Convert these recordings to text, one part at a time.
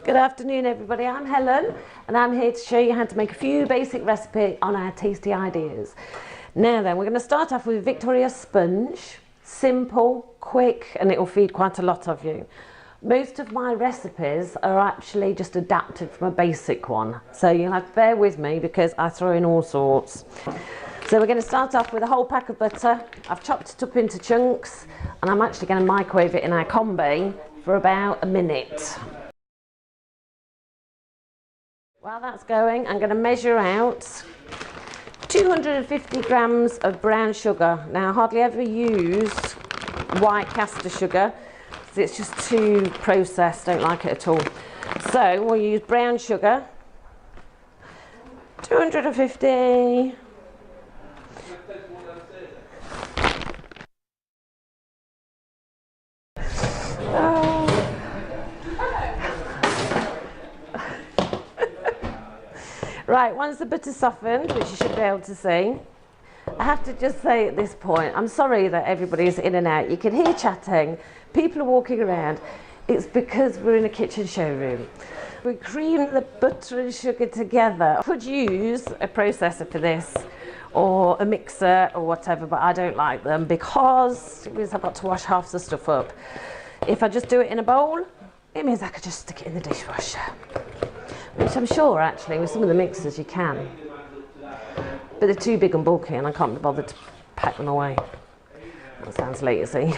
Good afternoon everybody, I'm Helen and I'm here to show you how to make a few basic recipes on our tasty ideas. Now then, we're going to start off with Victoria sponge. Simple, quick, and it will feed quite a lot of you. Most of my recipes are actually just adapted from a basic one, so you'll have to bear with me because I throw in all sorts. So we're going to start off with a whole pack of butter. I've chopped it up into chunks and I'm actually going to microwave it in our combi for about a minute. While that's going, I'm going to measure out 250 grams of brown sugar. Now I hardly ever use white caster sugar because it's just too processed, don't like it at all. So we'll use brown sugar, 250. Right, once the butter's softened, which you should be able to see, I have to just say at this point, I'm sorry that everybody's in and out. You can hear chatting, people are walking around. It's because we're in a kitchen showroom. We cream the butter and sugar together. I could use a processor for this, or a mixer or whatever, but I don't like them because it means I've got to wash half the stuff up. If I just do it in a bowl, it means I could just stick it in the dishwasher. Which I'm sure actually with some of the mixers you can, but they're too big and bulky and I can't be bothered to pack them away. That sounds lazy.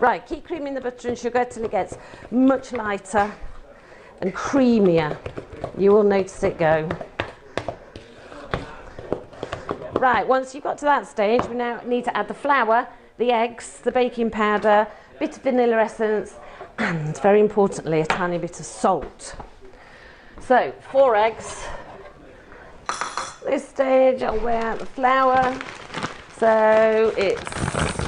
Right, keep creaming the butter and sugar till it gets much lighter and creamier. You will notice it go. Right, once you've got to that stage, we now need to add the flour, the eggs, the baking powder, a bit of vanilla essence and, very importantly, a tiny bit of salt. So, 4 eggs. At this stage I'll weigh out the flour. So it's,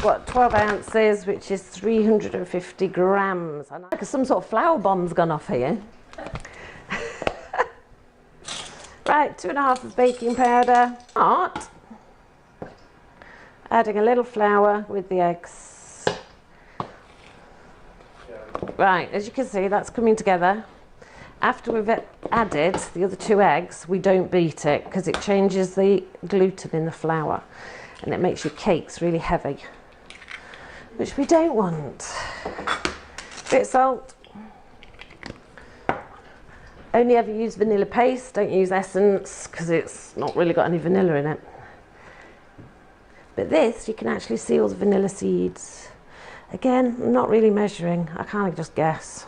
what, 12 ounces, which is 350 grams. And like some sort of flour bomb's gone off here. Right, 2.5 of baking powder. Start adding a little flour with the eggs. Right, as you can see, that's coming together. After we've added the other 2 eggs, we don't beat it because it changes the gluten in the flour and it makes your cakes really heavy, which we don't want. Bit of salt. Only ever use vanilla paste, don't use essence because it's not really got any vanilla in it. But this, you can actually see all the vanilla seeds. Again, I'm not really measuring, I kind of just guess.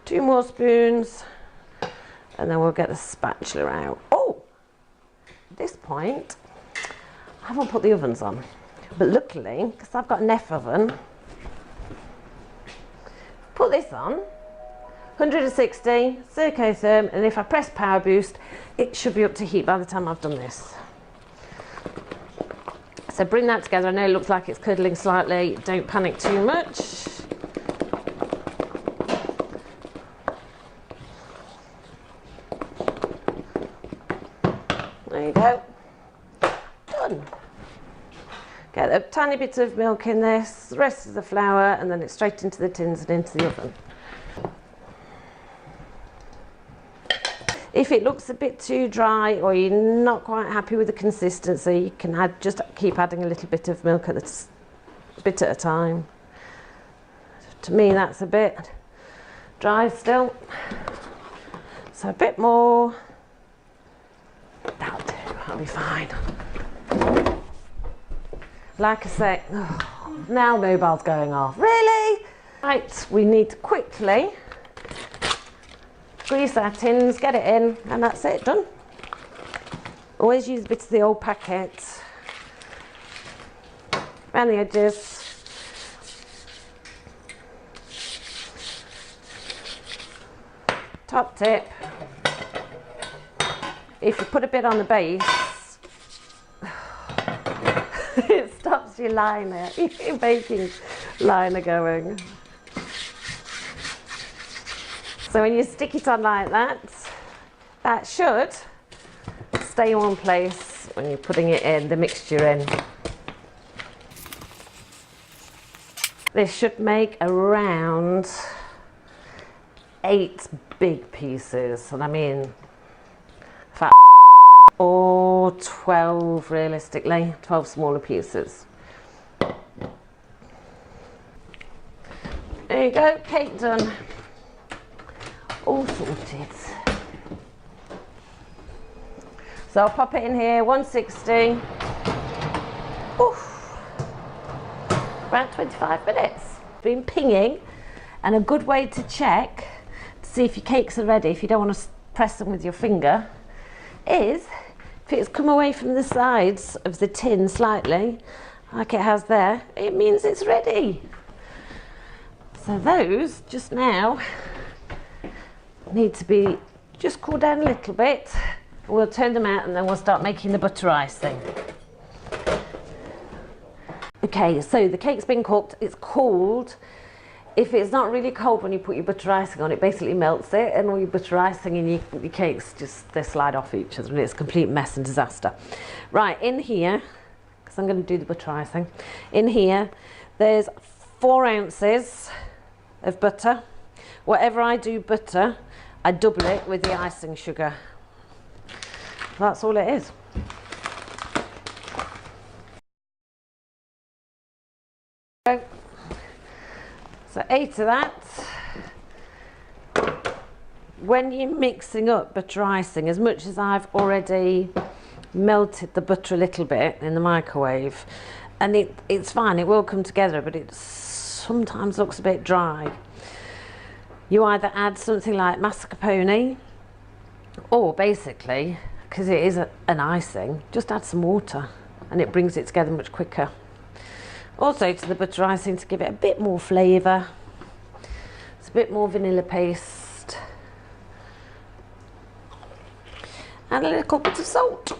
2 more spoons and then we'll get the spatula out. Oh, at this point I haven't put the ovens on, but luckily, because I've got an F oven, put this on 160 circotherm, and if I press power boost it should be up to heat by the time I've done this. So bring that together. I know it looks like it's curdling slightly, don't panic too much. There you go. Done. Get a tiny bit of milk in this, the rest of the flour, and then it's straight into the tins and into the oven. If it looks a bit too dry or you're not quite happy with the consistency, you can just keep adding a little bit of milk at a bit at a time. To me that's a bit dry still, so a bit more. That'll do, that'll be fine. Like I say, oh, now mobile's going off. Really? Right, we need to quickly grease our tins, get it in, and that's it, done. Always use a bit of the old packet around the edges. Top tip. If you put a bit on the base, it stops your liner, your baking liner going. So when you stick it on like that, that should stay in one place when you're putting it in, the mixture in. This should make around 8 big pieces, and I mean fat, or 12 realistically, 12 smaller pieces. There you go, cake done. All sorted. So I'll pop it in here, 160. Oof. Around 25 minutes. Been pinging, and a good way to check to see if your cakes are ready, if you don't want to press them with your finger, is if it's come away from the sides of the tin slightly, like it has there, it means it's ready. So those just now need to be just cooled down a little bit. We'll turn them out and then we'll start making the butter icing. Okay, so the cake's been cooked, it's cooled. If it's not really cold when you put your butter icing on, it basically melts it, and all your butter icing and your cakes just, they slide off each other, and it's a complete mess and disaster. Right, in here, because I'm going to do the butter icing, in here there's 4 ounces of butter. Whatever I do butter, I double it with the icing sugar. That's all it is. So 8 of that. When you're mixing up butter icing, as much as I've already melted the butter a little bit in the microwave, and it's fine, it will come together, but it sometimes looks a bit dry. You either add something like mascarpone, or basically, because it is an icing, just add some water and it brings it together much quicker. Also to the butter icing, to give it a bit more flavour, it's a bit more vanilla paste and a little bit of salt.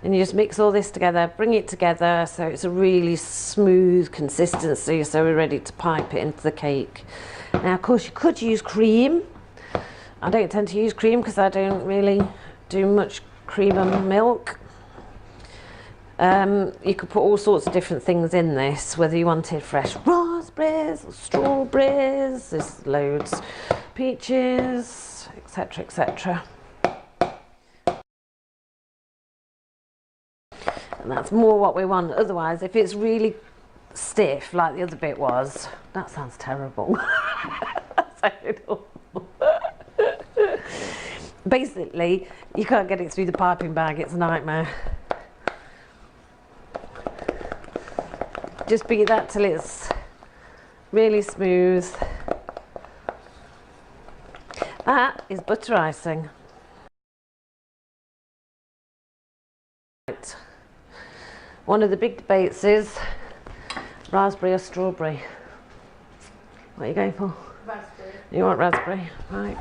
And you just mix all this together, bring it together so it's a really smooth consistency, so we're ready to pipe it into the cake. Now of course you could use cream. I don't tend to use cream because I don't really do much cream and milk. You could put all sorts of different things in this, whether you wanted fresh raspberries or strawberries, there's loads, peaches, etc, etc. And that's more what we want. Otherwise, if it's really stiff like the other bit was, that sounds terrible. Basically, you can't get it through the piping bag, it's a nightmare. Just beat that till it's really smooth. That is butter icing. Right. One of the big debates is raspberry or strawberry. What are you going for? Raspberry. You want raspberry? Right.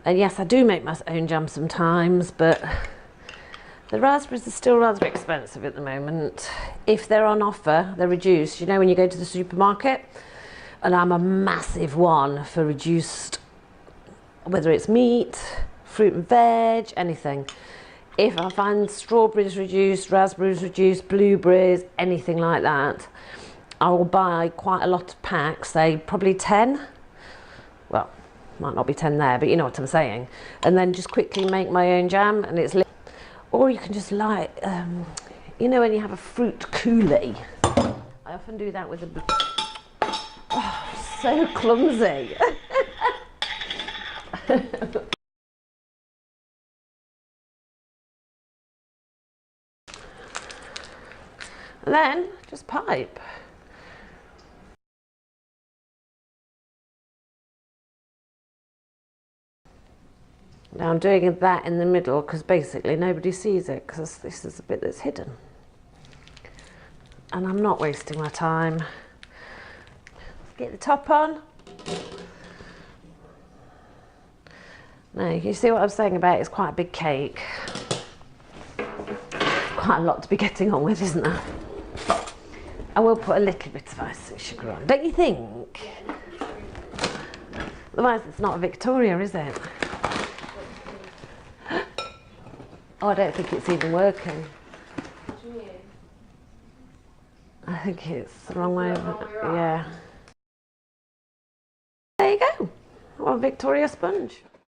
And yes, I do make my own jam sometimes, but the raspberries are still rather expensive at the moment. If they're on offer, they're reduced. You know, when you go to the supermarket, and I'm a massive one for reduced, whether it's meat, fruit and veg, anything. If I find strawberries reduced, raspberries reduced, blueberries, anything like that, I will buy quite a lot of packs, say probably 10. Well, might not be 10 there, but you know what I'm saying. And then just quickly make my own jam, and it's or you can just like, you know when you have a fruit coulis. I often do that with a, oh, so clumsy. And then just pipe. Now I'm doing that in the middle because basically nobody sees it, because this is the bit that's hidden. And I'm not wasting my time. Get the top on. Now you see what I was saying about it's quite a big cake. Quite a lot to be getting on with, isn't there? I will put a little bit of icing sugar on, don't you think? Otherwise it's not a Victoria, is it? Oh, I don't think it's even working. What do you mean? I think it's the wrong way. Yeah. There you go. Well, Victoria sponge.